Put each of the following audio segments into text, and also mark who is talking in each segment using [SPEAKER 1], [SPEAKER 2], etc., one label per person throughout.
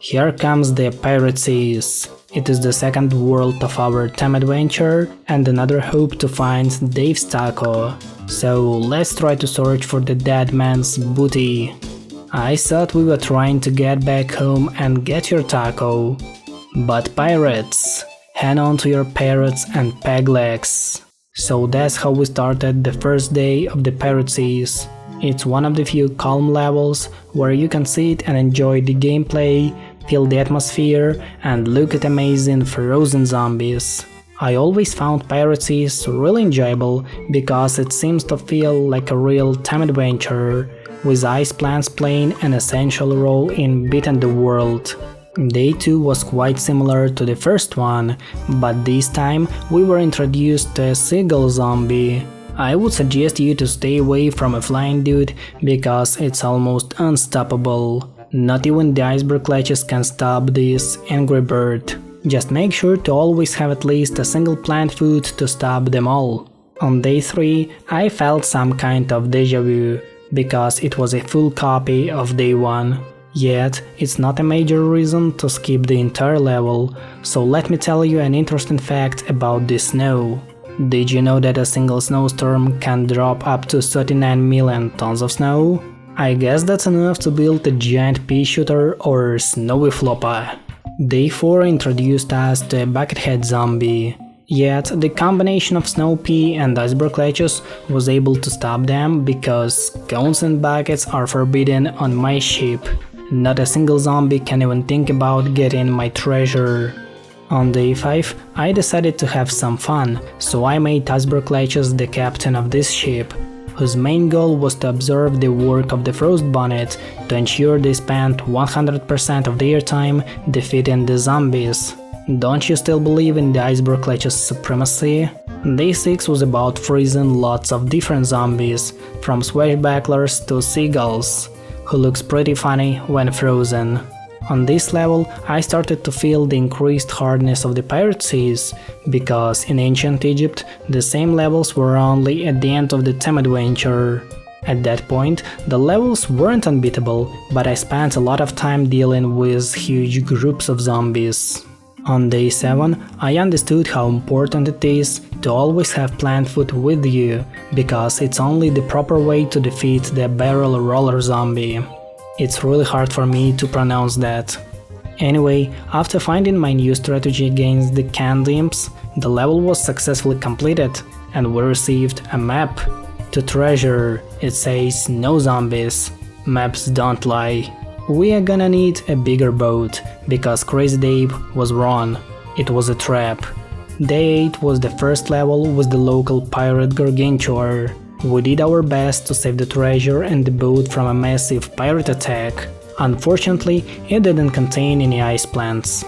[SPEAKER 1] Here comes the Pirate Seas. It is the second world of our time adventure and another hope to find Dave's taco. So let's try to search for the dead man's booty. I thought we were trying to get back home and get your taco. But pirates, hang on to your parrots and peg legs. So that's how we started the first day of the Pirate Seas. It's one of the few calm levels where you can sit and enjoy the gameplay, feel the atmosphere, and look at amazing frozen zombies. I always found Pirate Seas really enjoyable because it seems to feel like a real time adventure, with ice plants playing an essential role in beating the world. Day 2 was quite similar to the first one, but this time we were introduced to a seagull zombie. I would suggest you to stay away from a flying dude because it's almost unstoppable. Not even the iceberg latches can stop this angry bird. Just make sure to always have at least a single plant food to stop them all. On day 3 I felt some kind of deja vu, because it was a full copy of day 1. Yet, it's not a major reason to skip the entire level, so let me tell you an interesting fact about the snow. Did you know that a single snowstorm can drop up to 39 million tons of snow? I guess that's enough to build a giant pea shooter or snowy flopper. Day 4 introduced us to a buckethead zombie. Yet, the combination of snow pea and iceberg ledges was able to stop them because cones and buckets are forbidden on my ship. Not a single zombie can even think about getting my treasure. On day 5, I decided to have some fun, so I made Iceberg Ledges the captain of this ship, whose main goal was to observe the work of the Frost Bonnet to ensure they spent 100% of their time defeating the zombies. Don't you still believe in the Iceberg Ledges supremacy? Day 6 was about freezing lots of different zombies, from swashbucklers to seagulls, who looks pretty funny when frozen. On this level, I started to feel the increased hardness of the Pirate Seas, because in ancient Egypt, the same levels were only at the end of the time adventure. At that point, the levels weren't unbeatable, but I spent a lot of time dealing with huge groups of zombies. On day 7, I understood how important it is to always have plant food with you, because it's only the proper way to defeat the barrel roller zombie. It's really hard for me to pronounce that. Anyway, after finding my new strategy against the canned imps, the level was successfully completed, and we received a map. To treasure, it says no zombies. Maps don't lie. We are gonna need a bigger boat, because Crazy Dave was wrong. It was a trap. Day 8 was the first level with the local pirate Gargantuar. We did our best to save the treasure and the boat from a massive pirate attack. Unfortunately, it didn't contain any ice plants.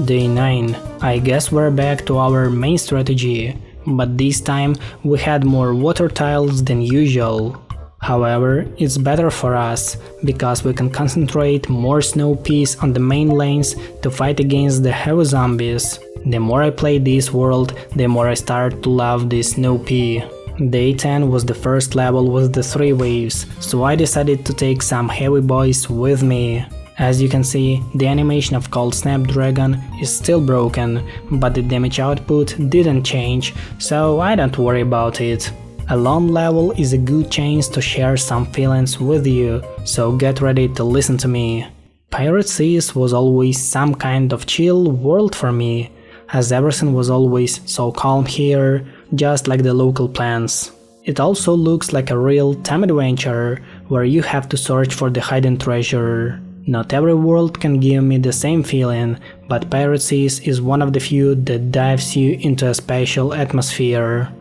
[SPEAKER 1] Day 9. I guess we're back to our main strategy, but this time we had more water tiles than usual. However, it's better for us, because we can concentrate more snow peas on the main lanes to fight against the heavy zombies. The more I play this world, the more I start to love this snow pea. Day 10 was the first level with the 3 waves, so I decided to take some heavy boys with me. As you can see, the animation of Cold Snapdragon is still broken, but the damage output didn't change, so I don't worry about it. A long level is a good chance to share some feelings with you, so get ready to listen to me. Pirate Seas was always some kind of chill world for me, as everything was always so calm here, just like the local plants. It also looks like a real time adventure, where you have to search for the hidden treasure. Not every world can give me the same feeling, but Pirate Seas is one of the few that dives you into a special atmosphere.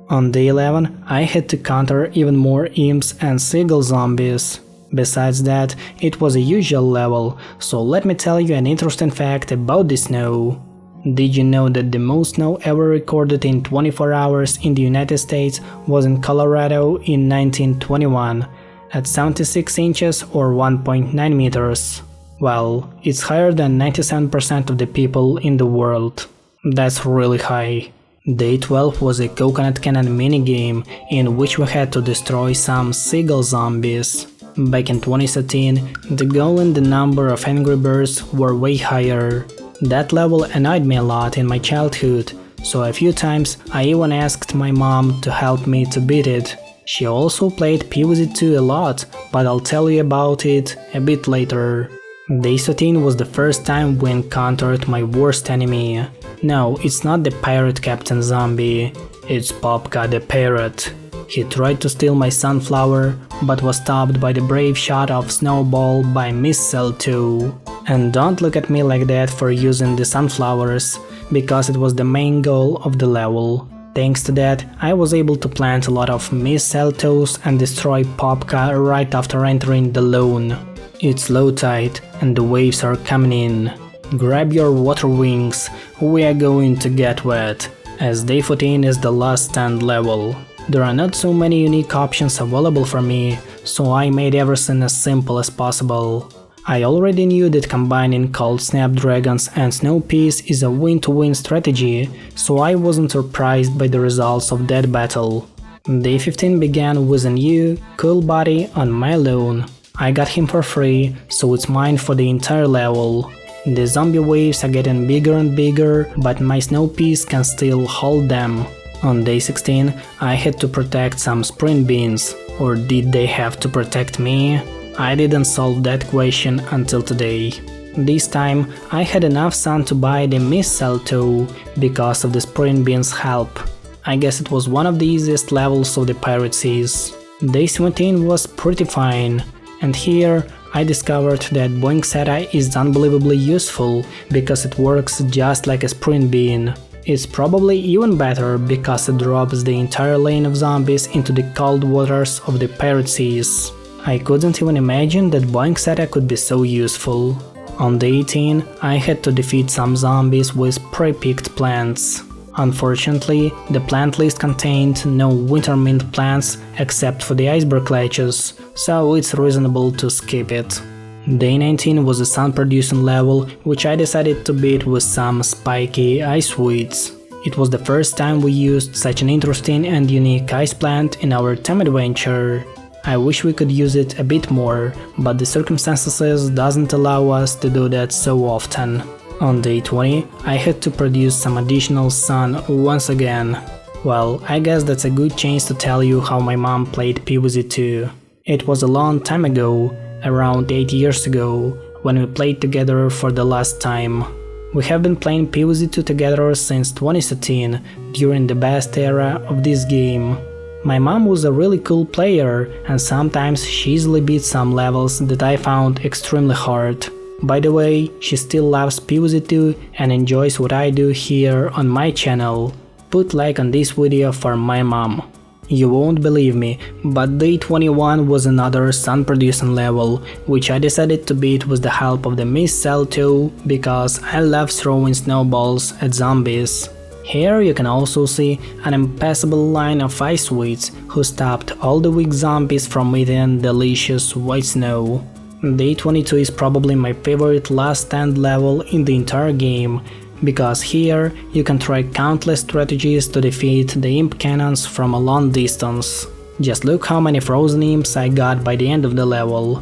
[SPEAKER 1] On day 11, I had to counter even more imps and seagull zombies. Besides that, it was a usual level, so let me tell you an interesting fact about the snow. Did you know that the most snow ever recorded in 24 hours in the United States was in Colorado in 1921, at 76 inches or 1.9 meters? Well, it's higher than 97% of the people in the world. That's really high. Day 12 was a coconut cannon minigame in which we had to destroy some seagull zombies. Back in 2013, the goal and the number of Angry Birds were way higher. That level annoyed me a lot in my childhood, so a few times I even asked my mom to help me to beat it. She also played PVZ2 a lot, but I'll tell you about it a bit later. Day 13 was the first time we encountered my worst enemy. No, it's not the pirate Captain Zombie, it's Popka the parrot. He tried to steal my sunflower, but was stopped by the brave shot of Snowball by PVZ2. And don't look at me like that for using the sunflowers, because it was the main goal of the level. Thanks to that, I was able to plant a lot of mistletoes and destroy Popka right after entering the lawn. It's low tide and the waves are coming in. Grab your water wings, we are going to get wet, as day 14 is the last stand level. There are not so many unique options available for me, so I made everything as simple as possible. I already knew that combining cold snapdragons and snow peas is a win-to-win strategy, so I wasn't surprised by the results of that battle. Day 15 began with a new, cool body on my lawn. I got him for free, so it's mine for the entire level. The zombie waves are getting bigger and bigger, but my snow peas can still hold them. On day 16, I had to protect some spring beans, or did they have to protect me? I didn't solve that question until today. This time, I had enough sun to buy the mistletoe because of the spring beans' help. I guess it was one of the easiest levels of the Pirate Seas. Day 17 was pretty fine, and here I discovered that Boingseta is unbelievably useful because it works just like a spring bean. It's probably even better because it drops the entire lane of zombies into the cold waters of the Pirate Seas. I couldn't even imagine that Boingseta could be so useful. On day 18, I had to defeat some zombies with pre-picked plants. Unfortunately, the plant list contained no winter mint plants except for the Iceberg ledges, so it's reasonable to skip it. Day 19 was a sun-producing level, which I decided to beat with some spiky ice weeds. It was the first time we used such an interesting and unique ice plant in our time adventure. I wish we could use it a bit more, but the circumstances doesn't allow us to do that so often. On day 20, I had to produce some additional sun once again. Well, I guess that's a good chance to tell you how my mom played PVZ2. It was a long time ago, around 8 years ago, when we played together for the last time. We have been playing PVZ2 together since 2013, during the best era of this game. My mom was a really cool player, and sometimes she easily beat some levels that I found extremely hard. By the way, she still loves PVZ2 and enjoys what I do here on my channel. Put like on this video for my mom. You won't believe me, but day 21 was another sun-producing level, which I decided to beat with the help of the mistletoe because I love throwing snowballs at zombies. Here you can also see an impassable line of ice weeds who stopped all the weak zombies from eating delicious white snow. Day 22 is probably my favorite last stand level in the entire game, because here you can try countless strategies to defeat the imp cannons from a long distance. Just look how many frozen imps I got by the end of the level.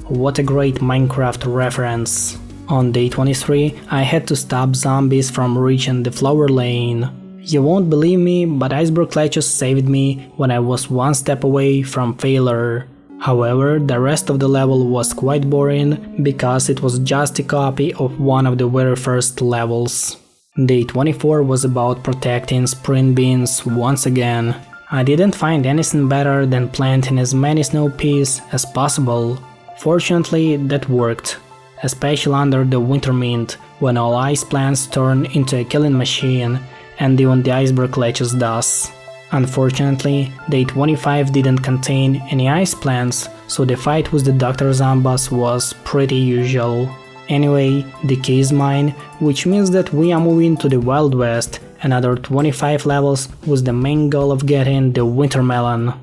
[SPEAKER 1] What a great Minecraft reference. On day 23, I had to stop zombies from reaching the flower lane. You won't believe me, but Iceberg Clutches saved me when I was one step away from failure. However, the rest of the level was quite boring, because it was just a copy of one of the very first levels. Day 24 was about protecting spring beans once again. I didn't find anything better than planting as many snow peas as possible. Fortunately, that worked, especially under the winter mint, when all ice plants turn into a killing machine, and even the Iceberg Ledges does. Unfortunately, day 25 didn't contain any ice plants, so the fight with the Dr. Zambas was pretty usual. Anyway, the key is mine, which means that we are moving to the Wild West, another 25 levels with the main goal of getting the Winter Melon.